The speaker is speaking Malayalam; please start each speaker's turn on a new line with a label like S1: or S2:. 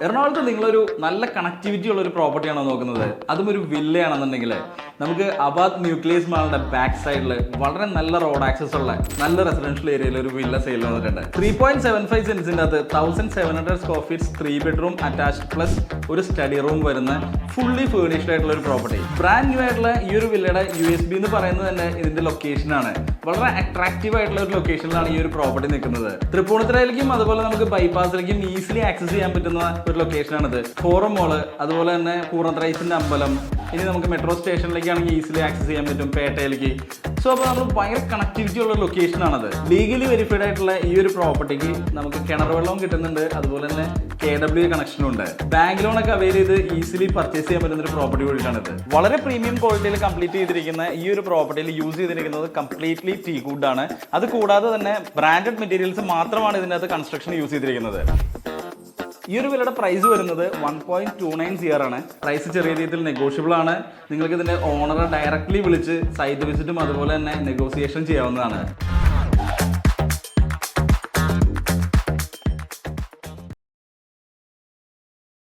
S1: എറണാകുളത്ത് നിങ്ങളൊരു നല്ല കണക്ടിവിറ്റി ഉള്ള ഒരു പ്രോപ്പർട്ടിയാണോ നോക്കുന്നത്, അതും ഒരു വില്ലയാണെന്നുണ്ടെങ്കിൽ നമുക്ക് അബാദ് ന്യൂക്ലിയസ് മാളിന്റെ ബാക്ക് സൈഡിൽ വളരെ നല്ല റോഡ് ആക്സസ് ഉള്ള നല്ല റെസിഡൻഷ്യൽ ഏരിയയിൽ ഒരു വില്ല സെയിൽ വന്നിട്ടുണ്ട്. 3.75 സെന്റ്സിന്റെ അകത്ത് 1700 square feet 3 bedroom attached plus ഒരു സ്റ്റഡി റൂം വരുന്ന ഫുള്ളി ഫേർണിഷ്ഡ് ആയിട്ടുള്ള ഒരു പ്രോപ്പർട്ടി. ബ്രാൻഡ് ന്യൂ ആയിട്ടുള്ള ഈ ഒരു വില്ലയുടെ USB എന്ന് പറയുന്നത് തന്നെ ഇതിന്റെ ലൊക്കേഷനാണ്. വളരെ അട്രാക്റ്റീവ് ആയിട്ടുള്ള ഒരു ലൊക്കേഷനിലാണ് ഈ ഒരു പ്രോപ്പർട്ടി നിൽക്കുന്നത്. തൃപ്പൂണിത്തുറയിലേക്കും അതുപോലെ നമുക്ക് ബൈപ്പാസിലേക്കും ഈസിലി ആക്സസ് ചെയ്യാൻ പറ്റുന്ന ഒരു ലൊക്കേഷനാണിത്. ഫോറം മോള്, അതുപോലെ തന്നെ പൂർണ്ണത്രൈസിന്റെ അമ്പലം, ഇനി നമുക്ക് മെട്രോ സ്റ്റേഷനിലേക്കാണെങ്കിൽ ഈസിലി ആക്സസ് ചെയ്യാൻ പറ്റും പേട്ടയിലേക്ക്. സോ അപ്പോൾ നമ്മൾ ഭയങ്കര കണക്ടിവിറ്റി ഉള്ള ലൊക്കേഷനാണത്. ലീഗലി വെരിഫൈഡ് ആയിട്ടുള്ള ഈ ഒരു പ്രോപ്പർട്ടിക്ക് നമുക്ക് കിണർ വെള്ളവും കിട്ടുന്നുണ്ട്, അതുപോലെ തന്നെ KW കണക്ഷനും ഉണ്ട്. ബാങ്ക് ലോണൊക്കെ അവൈൽ ചെയ്ത് ഈസിലി പർച്ചേസ് ചെയ്യാൻ പറ്റുന്ന ഒരു പ്രോപ്പർട്ടി കൂടിയാണിത്. വളരെ പ്രീമിയം ക്വാളിറ്റിയിൽ കംപ്ലീറ്റ് ചെയ്തിരിക്കുന്ന ഈ ഒരു പ്രോപ്പർട്ടിയിൽ യൂസ് ചെയ്തിരിക്കുന്നത് കംപ്ലീറ്റ്ലി ടീ വുഡ് ആണ്. അത് കൂടാതെ തന്നെ ബ്രാൻഡഡ് മെറ്റീരിയൽസ് മാത്രമാണ് ഇതിനകത്ത് കൺസ്ട്രക്ഷൻ യൂസ് ചെയ്തിരിക്കുന്നത്. ഈ ഒരു വിലയുടെ പ്രൈസ് വരുന്നത് 1.29 CR ആണ്. പ്രൈസ് ചെറിയ രീതിയിൽ നെഗോഷ്യബിൾ ആണ്. നിങ്ങൾക്ക് ഇതിന്റെ ഓണറെ ഡയറക്റ്റ്ലി വിളിച്ച് സൈറ്റ് വിസിറ്റും അതുപോലെ തന്നെ നെഗോസിയേഷൻ ചെയ്യാവുന്നതാണ്.